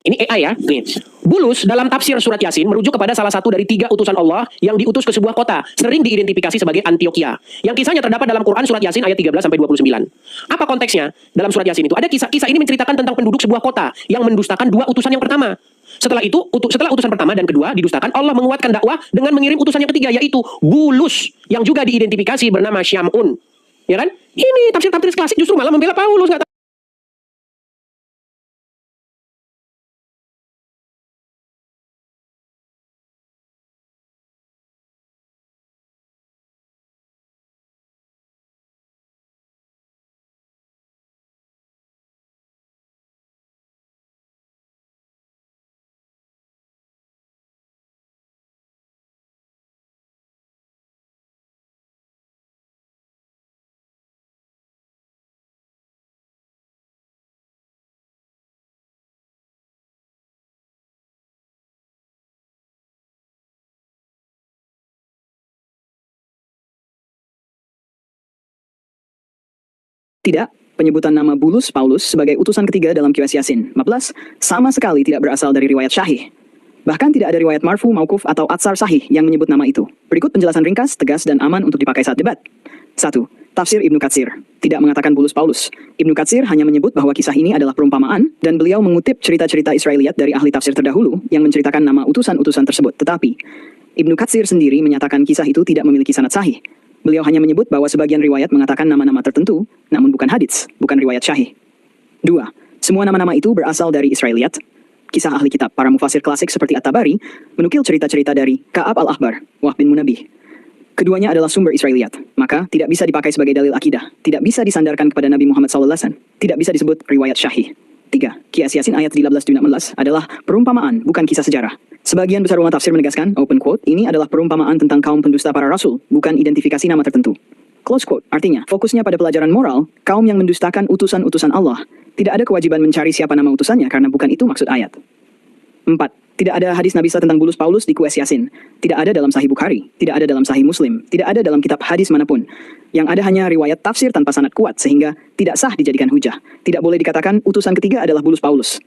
Ini AI ya. Nih. Bulus dalam tafsir surat Yasin merujuk kepada salah satu dari 3 utusan Allah yang diutus ke sebuah kota, sering diidentifikasi sebagai Antioquia. Yang kisahnya terdapat dalam Quran surat Yasin ayat 13 sampai 29. Apa konteksnya? Dalam surat Yasin itu ada kisah ini menceritakan tentang penduduk sebuah kota yang mendustakan 2 utusan yang pertama. Setelah utusan pertama dan kedua didustakan, Allah menguatkan dakwah dengan mengirim utusan yang ketiga, yaitu Bulus yang juga diidentifikasi bernama Syamun. Ya kan? Ini tafsir-tafsir klasik justru malah membela Paulus. Tidak, penyebutan nama Bulus Paulus sebagai utusan ketiga dalam QS Yasin 14 sama sekali tidak berasal dari riwayat Syahih. Bahkan tidak ada riwayat marfu, maukuf, atau atsar sahih yang menyebut nama itu. Berikut penjelasan ringkas, tegas, dan aman untuk dipakai saat debat. 1. Tafsir Ibnu Katsir tidak mengatakan Bulus Paulus. Ibnu Katsir hanya menyebut bahwa kisah ini adalah perumpamaan, dan beliau mengutip cerita-cerita Israeliat dari ahli tafsir terdahulu yang menceritakan nama utusan-utusan tersebut. Tetapi, Ibnu Katsir sendiri menyatakan kisah itu tidak memiliki sanad sahih. Beliau hanya menyebut bahwa sebagian riwayat mengatakan nama-nama tertentu, namun bukan hadits, bukan riwayat syahih. 2. Semua nama-nama itu berasal dari Israeliat. Kisah ahli kitab para mufasir klasik seperti At-Tabari menukil cerita-cerita dari Ka'ab al-Ahbar, Wahb bin Munabih. Keduanya adalah sumber Israeliat, maka tidak bisa dipakai sebagai dalil akidah, tidak bisa disandarkan kepada Nabi Muhammad SAW, tidak bisa disebut riwayat syahih. 3. Qiyas Yasin ayat 13-16 adalah perumpamaan, bukan kisah sejarah. Sebagian besar ulama tafsir menegaskan, open quote, ini adalah perumpamaan tentang kaum pendusta para rasul, bukan identifikasi nama tertentu. Close quote, artinya, fokusnya pada pelajaran moral, kaum yang mendustakan utusan-utusan Allah. Tidak ada kewajiban mencari siapa nama utusannya, karena bukan itu maksud ayat. 4. Tidak ada hadis Nabi tentang Bulus Paulus di QS Yasin. Tidak ada dalam Sahih Bukhari, tidak ada dalam Sahih Muslim, tidak ada dalam kitab hadis manapun. Yang ada hanya riwayat tafsir tanpa sanad kuat, sehingga tidak sah dijadikan hujah. Tidak boleh dikatakan utusan ketiga adalah Bulus Paulus.